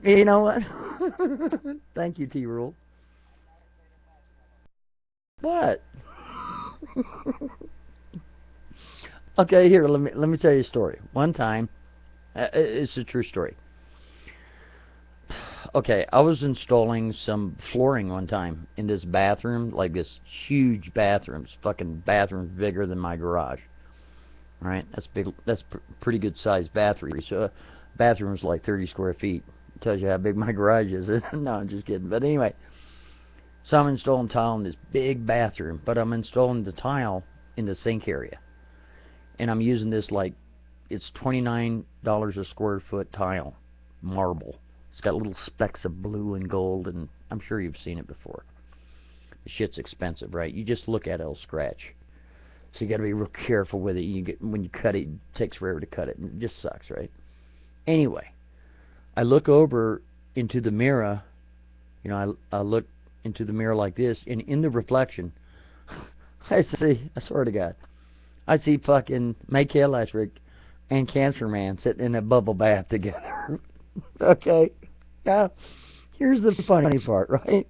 You know what? Thank you, T Rule. What? Okay, here, let me tell you a story. One time, it's a true story. Okay, I was installing some flooring one time in this bathroom, like this huge bathroom. This fucking bathroom bigger than my garage. Right? That's big. That's pretty good sized bathroom. So, bathroom's like 30 square feet. Tells you how big my garage is. No, I'm just kidding. But anyway, so I'm installing tile in this big bathroom, but I'm installing the tile in the sink area, and I'm using this like it's $29 a square foot tile, marble. It's got little specks of blue and gold, and I'm sure you've seen it before. The shit's expensive, right? You just look at it, it'll scratch. So you got to be real careful with it. When you cut it, it takes forever to cut it, and it just sucks, right? Anyway, I look over into the mirror. I look into the mirror like this, and in the reflection, I see. I swear to God, I see fucking Michael Electric and Cancer Man sitting in a bubble bath together. Okay. Now, here's the funny part, right?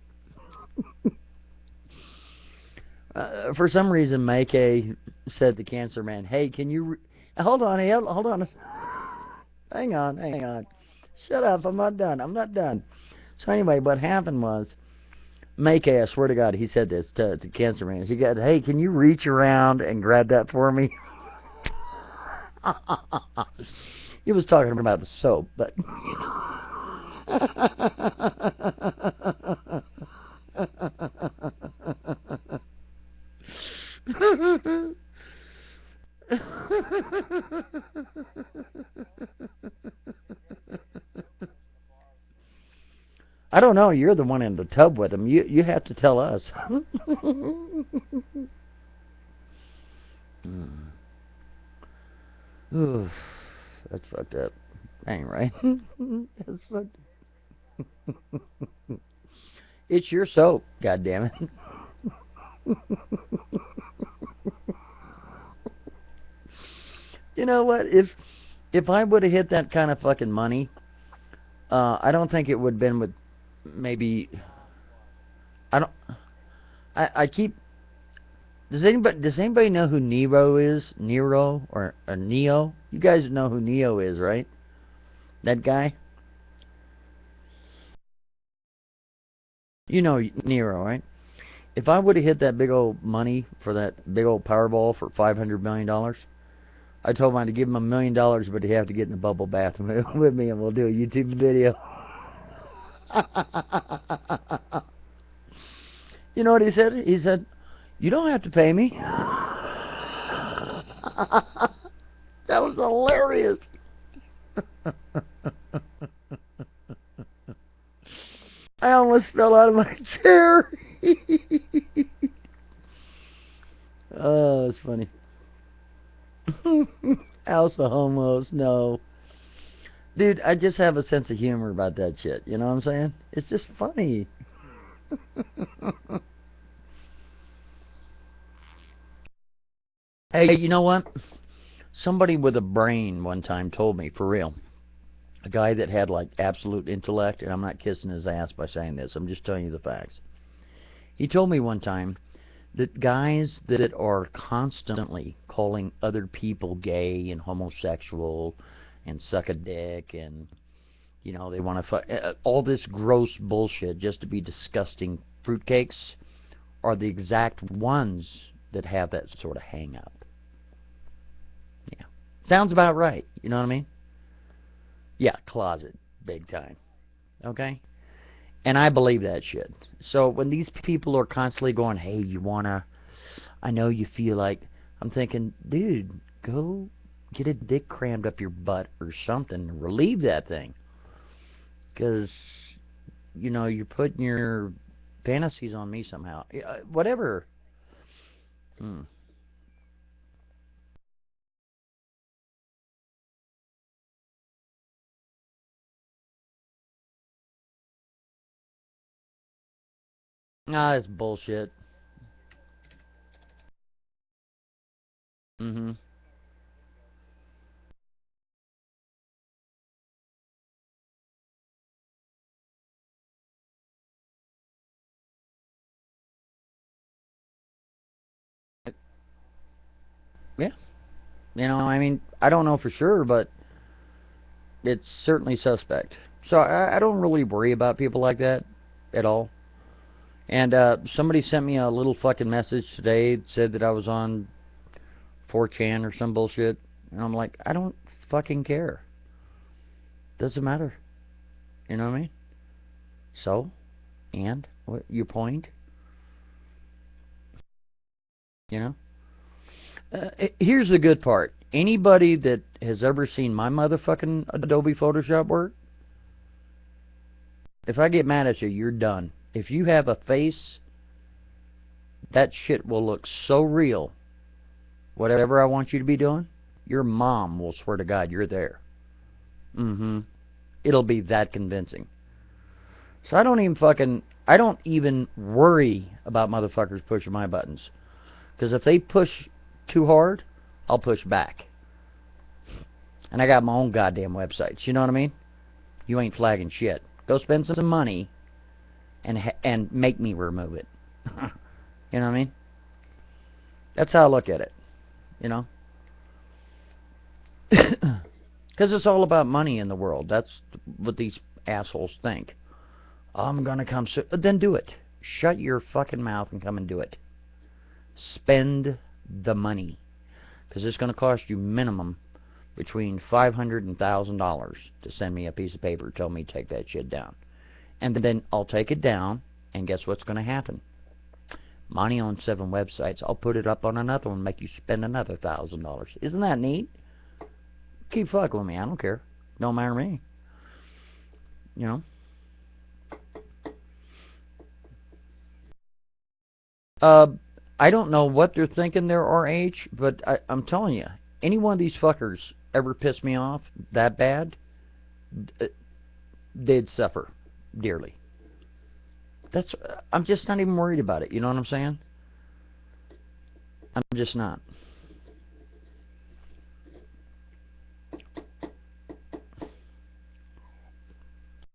For some reason, Make said to Cancer Man, "Hey, can you hold on? Hey, hold on. Hang on, hang on. Shut up. I'm not done. I'm not done." So anyway, what happened was, Make, I swear to God, he said this to Cancer Man. He got, "Hey, can you reach around and grab that for me?" He was talking about the soap, but. I don't know. You're the one in the tub with him. You have to tell us. Oof, that's fucked up. Ain't right. That's fucked. It's your soap. God damn it. You know what? If I would have hit that kind of fucking money, I don't think it would have been with maybe. I don't. I keep. Does anybody know who Nero is? Nero or Neo? You guys know who Neo is, right? That guy. You know Nero, right? If I would have hit that big old money for that big old Powerball for $500 million, I told him to give him $1 million, but he have to get in the bubble bath with me, and we'll do a YouTube video. You know what he said? He said, "You don't have to pay me." That was hilarious. I almost fell out of my chair. Oh, it's funny. House of Homos, no. Dude, I just have a sense of humor about that shit. You know what I'm saying? It's just funny. Hey, you know what? Somebody with a brain one time told me, for real, a guy that had like absolute intellect, and I'm not kissing his ass by saying this, I'm just telling you the facts. He told me one time that guys that are constantly calling other people gay and homosexual and suck a dick and they want to all this gross bullshit just to be disgusting fruitcakes are the exact ones that have that sort of hang up. Yeah. Sounds about right. You know what I mean? Yeah, closet. Big time. Okay? And I believe that shit. So when these people are constantly going, "Hey, you wanna I know you feel like," I'm thinking, dude, go get a dick crammed up your butt or something and relieve that thing. Because, you're putting your fantasies on me somehow. Whatever. Hmm. Ah, that's bullshit. Mm-hmm. Yeah. You know, I mean, I don't know for sure, but it's certainly suspect. So I don't really worry about people like that at all. And somebody sent me a little fucking message today. It said that I was on 4chan or some bullshit. And I'm like, I don't fucking care. Doesn't matter. You know what I mean? So, and what your point? You know? Here's the good part. Anybody that has ever seen my motherfucking Adobe Photoshop work, if I get mad at you, you're done. If you have a face, that shit will look so real. Whatever I want you to be doing, your mom will swear to God you're there. Mm-hmm. It'll be that convincing. So I don't even worry about motherfuckers pushing my buttons. Because if they push too hard, I'll push back. And I got my own goddamn websites. You know what I mean? You ain't flagging shit. Go spend some money and make me remove it. You know what I mean? That's how I look at it. You know? Because it's all about money in the world. That's what these assholes think. I'm gonna come soon. Then do it. Shut your fucking mouth and come and do it. Spend the money. Because it's gonna cost you minimum between $500 and $1,000 to send me a piece of paper. Tell me to take that shit down. And then I'll take it down, and guess what's gonna happen? Money on 7 websites. I'll put it up on another one, make you spend another $1,000. Isn't that neat? Keep fucking with me. I don't care. Don't matter to me. You know? I don't know what they're thinking their RH, but I'm telling you, any one of these fuckers ever piss me off that bad, they'd suffer dearly. I'm just not even worried about it. You know what I'm saying? I'm just not.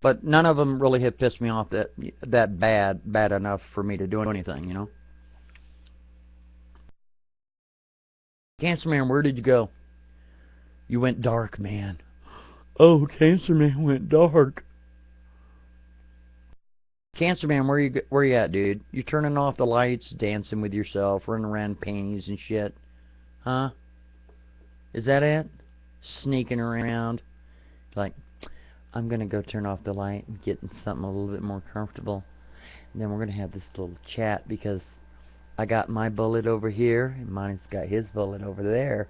But none of them really have pissed me off that bad enough for me to do anything. You know? Cancer Man, where did you go? You went dark, man. Oh, Cancer Man went dark. Cancer Man, where you at, dude? You turning off the lights, dancing with yourself, running around panties and shit, huh? Is that it? Sneaking around, like, I'm gonna go turn off the light and get in something a little bit more comfortable, and then we're gonna have this little chat because I got my bullet over here and mine's got his bullet over there.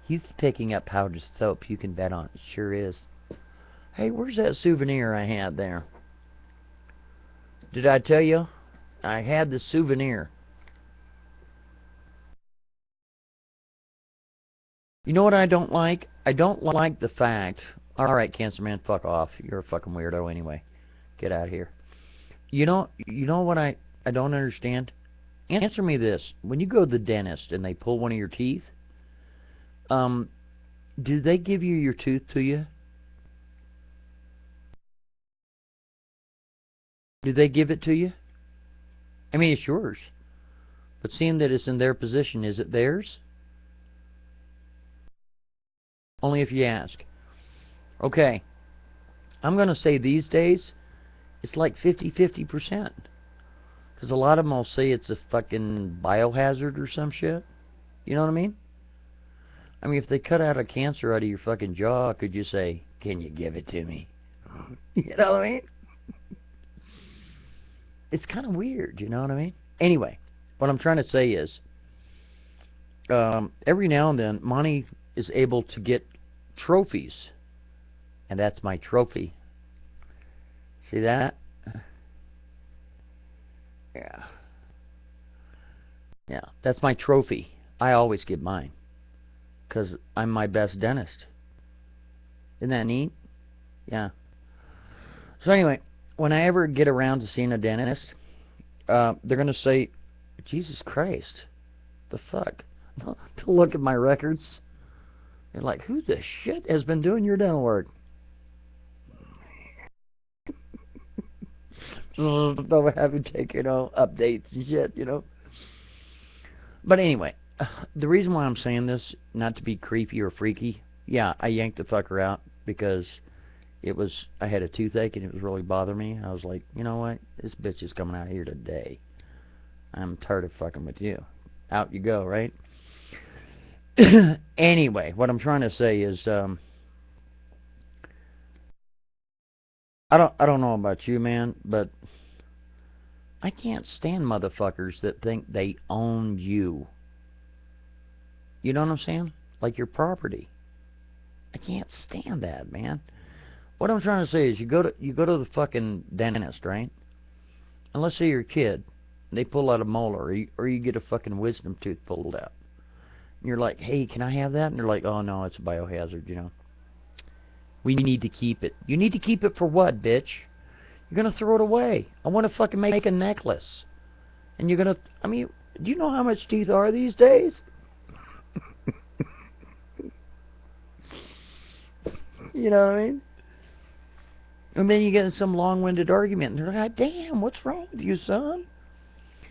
He's picking up powdered soap, you can bet on it. Sure is. Hey, where's that souvenir I had there? Did I tell you? I had the souvenir. You know what I don't like? I don't like the fact... Alright, Cancer Man, fuck off. You're a fucking weirdo anyway. Get out of here. You know what I don't understand? Answer me this. When you go to the dentist and they pull one of your teeth, do they give you your tooth to you? Do they give it to you? I mean, it's yours. But seeing that it's in their possession, is it theirs? Only if you ask. Okay. I'm going to say these days, it's like 50-50%. Because a lot of them will say it's a fucking biohazard or some shit. You know what I mean? I mean, if they cut out a cancer out of your fucking jaw, could you say, can you give it to me? You know what I mean? It's kind of weird, you know what I mean? Anyway, what I'm trying to say is, every now and then, Monty is able to get trophies. And that's my trophy. See that? Yeah. Yeah, that's my trophy. I always get mine. Because I'm my best dentist. Isn't that neat? Yeah. So anyway, when I ever get around to seeing a dentist, they're going to say, Jesus Christ, the fuck? To look at my records. They're like, who the shit has been doing your dental work? Don't have to take, updates and shit, But anyway, the reason why I'm saying this, not to be creepy or freaky, yeah, I yanked the fucker out because I had a toothache and it was really bothering me. I was like, you know what? This bitch is coming out here today. I'm tired of fucking with you. Out you go, right? Anyway, what I'm trying to say is, I don't know about you, man, but I can't stand motherfuckers that think they own you. You know what I'm saying? Like your property. I can't stand that, man. What I'm trying to say is, you go to the fucking dentist, right? And let's say you're a kid, they pull out a molar, or you get a fucking wisdom tooth pulled out. And you're like, hey, can I have that? And they're like, oh no, it's a biohazard, We need to keep it. You need to keep it for what, bitch? You're gonna throw it away. I want to fucking make a necklace. And you're gonna, I mean, do you know how much teeth are these days? You know what I mean? And then you get in some long-winded argument, and they're like, damn, what's wrong with you, son?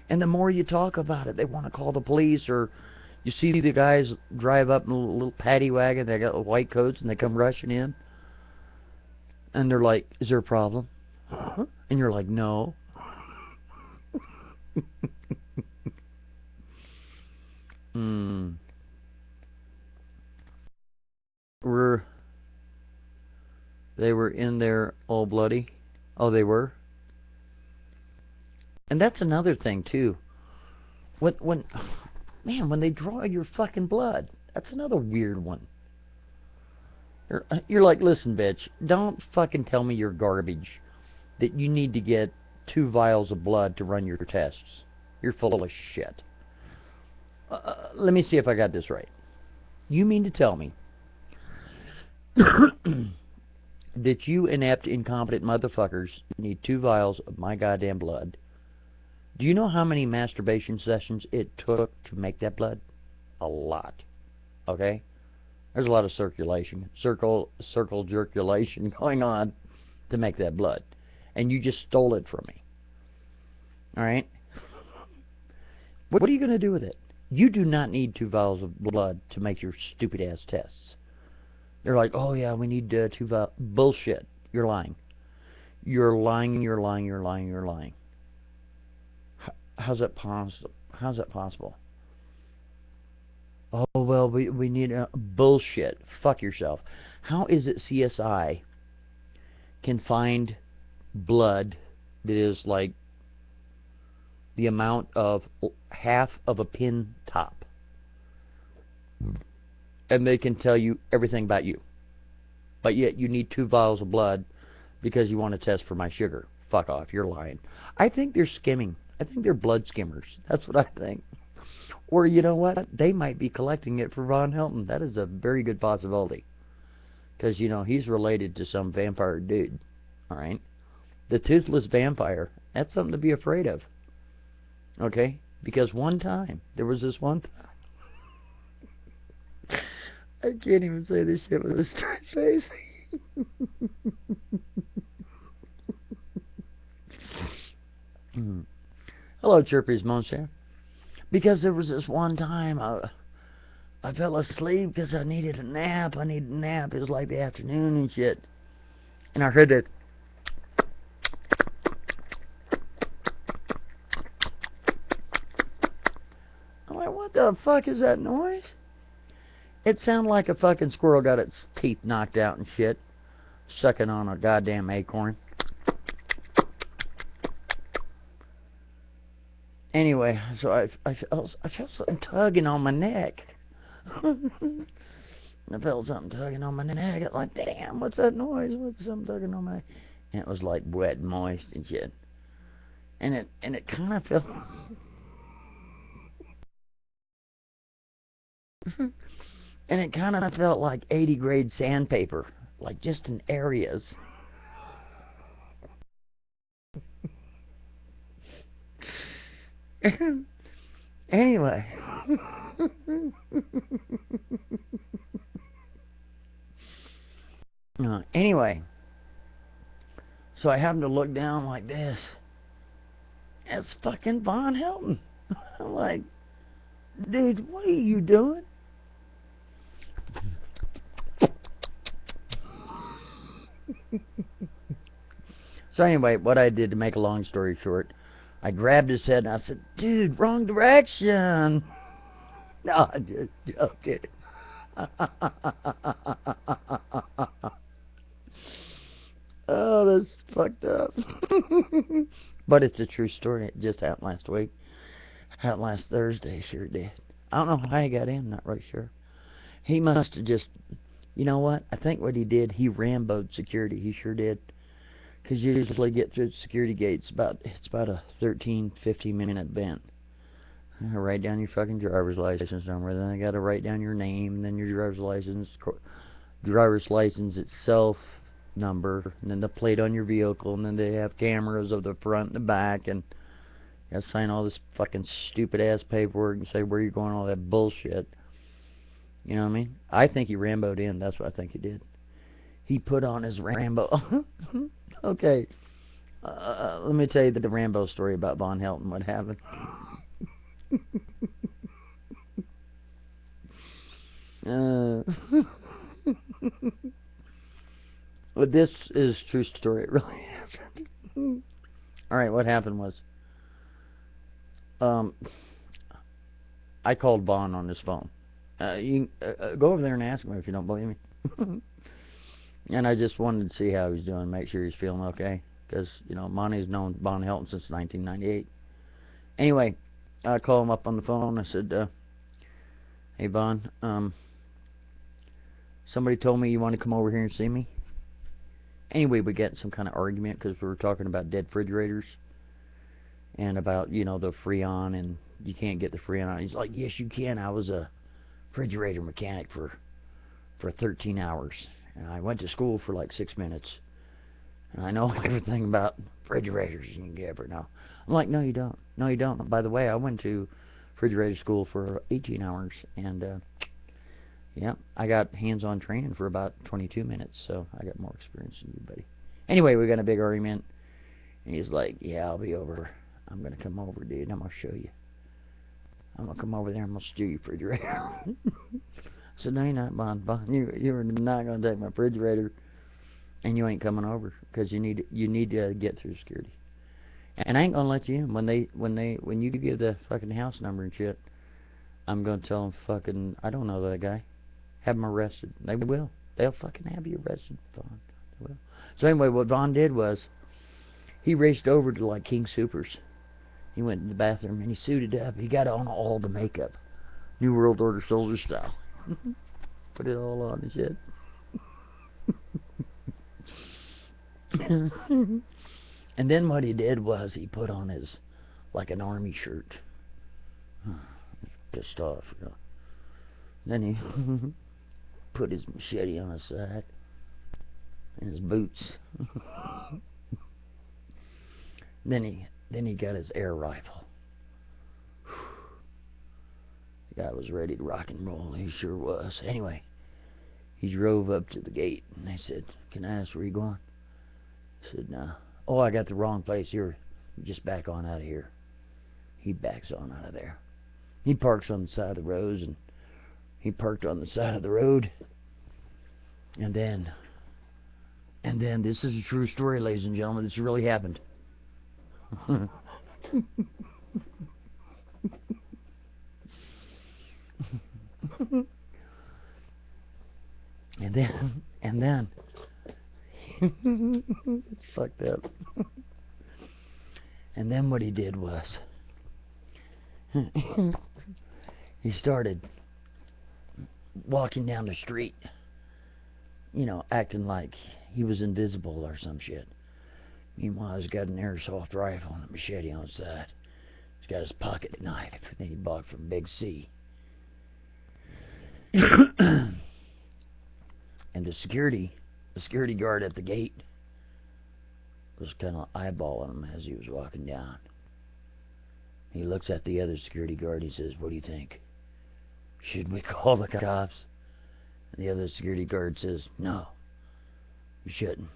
And the more you talk about it, they want to call the police, or you see the guys drive up in a little paddy wagon, they got white coats, and they come rushing in. And they're like, is there a problem? And you're like, no. They were in there all bloody. Oh, they were? And that's another thing, too. When they draw your fucking blood, that's another weird one. You're like, listen, bitch, don't fucking tell me you're garbage, that you need to get 2 vials of blood to run your tests. You're full of shit. Let me see if I got this right. You mean to tell me that you inept, incompetent motherfuckers need 2 vials of my goddamn blood? Do you know how many masturbation sessions it took to make that blood? A lot. Okay? There's a lot of circulation, circle jerculation going on to make that blood. And you just stole it from me. Alright? What are you going to do with it? You do not need 2 vials of blood to make your stupid ass tests. They're like, oh yeah, we need 2 vials. Bullshit. You're lying. You're lying, you're lying, you're lying, you're lying. How's that possible? How's that possible? Oh, well, we need bullshit. Fuck yourself. How is it CSI can find blood that is like the amount of half of a pin top, and they can tell you everything about you, but yet you need 2 vials of blood because you want to test for my sugar? Fuck off. You're lying. I think they're skimming. I think they're blood skimmers. That's what I think. Or, you know what? They might be collecting it for Von Helton. That is a very good possibility. Because, he's related to some vampire dude. Alright? The toothless vampire. That's something to be afraid of. Okay? Because there was this one time. I can't even say this shit with a straight face. Hello, Chirpy's Monster. Because there was this one time I fell asleep because I needed a nap. It was like the afternoon and shit. And I heard that. I'm like, what the fuck is that noise? It sounded like a fucking squirrel got its teeth knocked out and shit, sucking on a goddamn acorn. Anyway, so I felt something tugging on my neck. I felt something tugging on my neck. I was like, damn, what's that noise? What's something tugging on my... And it was like wet and moist and shit. And it kind of felt... and it kind of felt like 80 grade sandpaper. Like just in areas. Anyway. Anyway. So I happened to look down like this. It's fucking Von Helton. I'm like, dude, what are you doing? So anyway, what I did, to make a long story short, I grabbed his head and I said, dude, wrong direction. No, I'm just joking. Oh, that's fucked up. But it's a true story. It just happened last week. Happened last Thursday, sure did. I don't know how he got in, not really sure. He must have just, you know what? I think what he did, he Rambo'd security. He sure did. Because you usually get through the security gates, it's about a 13, 15-minute event. Write down your fucking driver's license number, then they got to write down your name, then your driver's license itself number, and then the plate on your vehicle, and then they have cameras of the front and the back, and you gotta sign all this fucking stupid ass paperwork and say where you're going, all that bullshit. You know what I mean? I think he Rambo'd in. That's what I think he did. He put on his Rambo. Okay. Let me tell you the Rambo story about Von Helton. What happened? But this is a true story. It really happened. Alright, what happened was, I called Vaughn on his phone. You go over there and ask him if you don't believe me. And I just wanted to see how he's doing, make sure he's feeling okay. Because, you know, Monty's known Von Helton since 1998. Anyway, I called him up on the phone. I said, hey, Vaughn, somebody told me you want to come over here and see me. Anyway, we got in some kind of argument because we were talking about dead refrigerators. And about, you know, the Freon, and you can't get the Freon. He's like, yes, you can. I was a refrigerator mechanic for 13 hours. And I went to school for like 6 minutes. And I know everything about refrigerators you can ever know. I'm like, no, you don't. No, you don't. By the way, I went to refrigerator school for 18 hours. And, yeah, I got hands-on training for about 22 minutes. So I got more experience than you, buddy. Anyway, we got a big argument. And he's like, yeah, I'll be over. I'm going to come over, dude. I'm going to show you. I'm going to come over there. I'm going to steal your refrigerator. I said, no, you're not, Bon. You're not going to take my refrigerator. And you ain't coming over. Because you need to get through security. And I ain't going to let you in. When you give the fucking house number and shit, I'm going to tell them fucking, I don't know that guy. Have him arrested. They will. They'll fucking have you arrested, Vaughn. They will. So anyway, what Vaughn did was, he raced over to like King Soopers. He went in the bathroom and he suited up. He got on all the makeup. New World Order soldier style. Put it all on and shit. And then what he did was he put on his, like an army shirt. Pissed off, you know. Then he put his machete on his side. And his boots. Then he got his air rifle. The guy was ready to rock and roll. He sure was. Anyway, he drove up to the gate, and they said, can I ask where you going? I said, no. Oh, I got the wrong place. Here, just back on out of here. He backs on out of there. He parks on the side of the road, and he parked on the side of the road. And then, this is a true story, ladies and gentlemen. This really happened. and then it's fucked up. And then what he did was he started walking down the street, you know, acting like he was invisible or some shit. Meanwhile, he's got an airsoft rifle and a machete on his side. He's got his pocket knife that he bought from Big C. And the security guard at the gate was kind of eyeballing him as he was walking down. He looks at the other security guard. He says, what do you think? Should we call the cops? And the other security guard says, no, you shouldn't.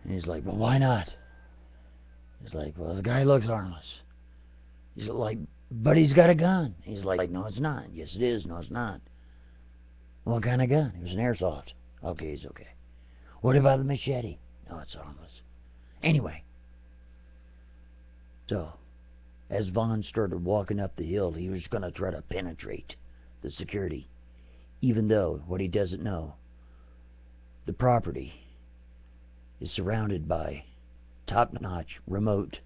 And he's like, well, why not? He's like, well, the guy looks harmless. He's like, but he's got a gun. He's like, no, it's not. Yes, it is. No, it's not. What kind of gun? It was an airsoft. Okay, it's okay. What about the machete? No, it's harmless. Anyway, so as Vaughn started walking up the hill, he was going to try to penetrate the security, even though what he doesn't know, the property is surrounded by top-notch remote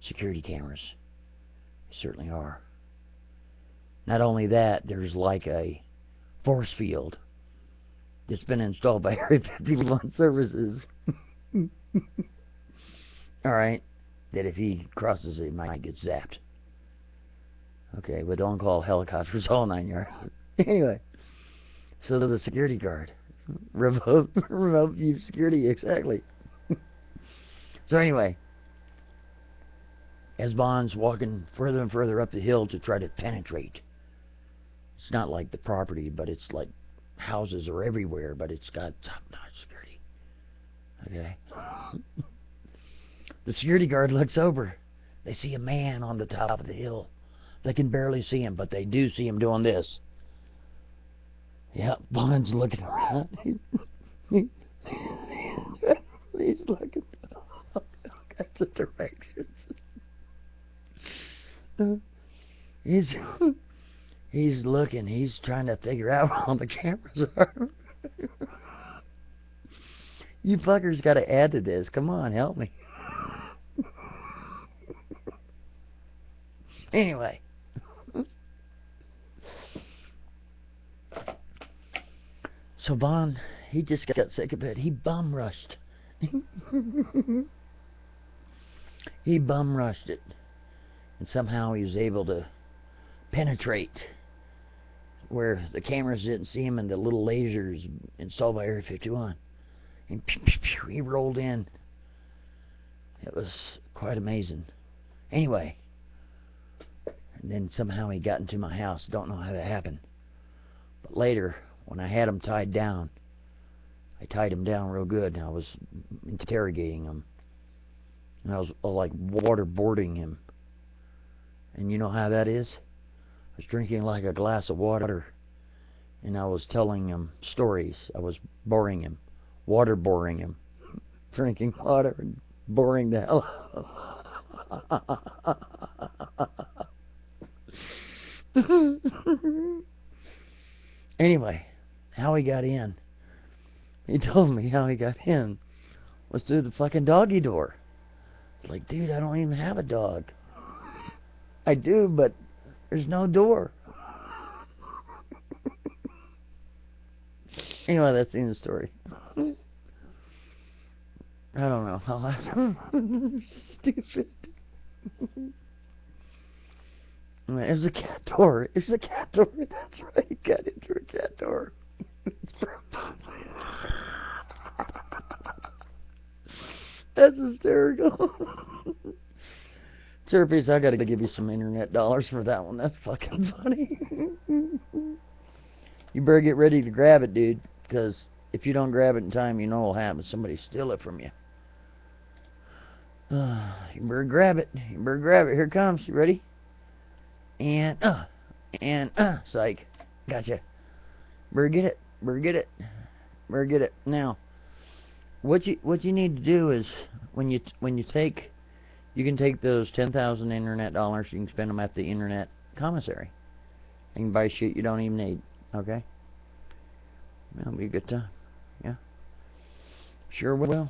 security cameras. They certainly are. Not only that, there's like a force field that's been installed by Area 51 services. Alright, that if he crosses it, he might get zapped. Okay, but don't call helicopters all 9 yards. Anyway, so the security guard. Remote view security, exactly. So anyway, as Bond's walking further and further up the hill to try to penetrate, it's not like the property, but it's like houses are everywhere, but it's got top-notch security. Okay? The security guard looks over. They see a man on the top of the hill. They can barely see him, but they do see him doing this. Yep, Bond's looking around. He's looking all kinds of directions. He's looking. He's trying to figure out where all the cameras are. You fuckers got to add to this. Come on, help me. Anyway. So Bond, he just got sick of it. He bum rushed. He bum rushed it. And somehow he was able to penetrate where the cameras didn't see him and the little lasers installed by Area 51. And pew, pew, pew, he rolled in. It was quite amazing. Anyway, and then somehow he got into my house. Don't know how that happened. But later, when I had him tied down, I tied him down real good, and I was interrogating him. And I was like waterboarding him. And you know how that is? I was drinking like a glass of water, and I was telling him stories. I was boring him, waterboarding him, drinking water and boring the hell out. Anyway, how he got in. He told me how he got in was through the fucking doggy door. It's like, dude, I don't even have a dog. I do, but there's no door. Anyway, that's the end of the story. I don't know how I... Stupid. There's a cat door. There's a cat door. That's right. He got in through a cat door. That's hysterical. Chirpies, I gotta give you some internet dollars for that one. That's fucking funny. You better get ready to grab it, dude, because if you don't grab it in time, you know what'll happen. Somebody steal it from you. You better grab it. You better grab it. Here it comes. You ready? And psych. Gotcha. Better get it. Better get it. Better get it. Now, what you need to do is when you take, you can take those 10,000 internet dollars. You can spend them at the internet commissary. You can buy shit you don't even need. Okay. That'll be a good time. Yeah. Sure will.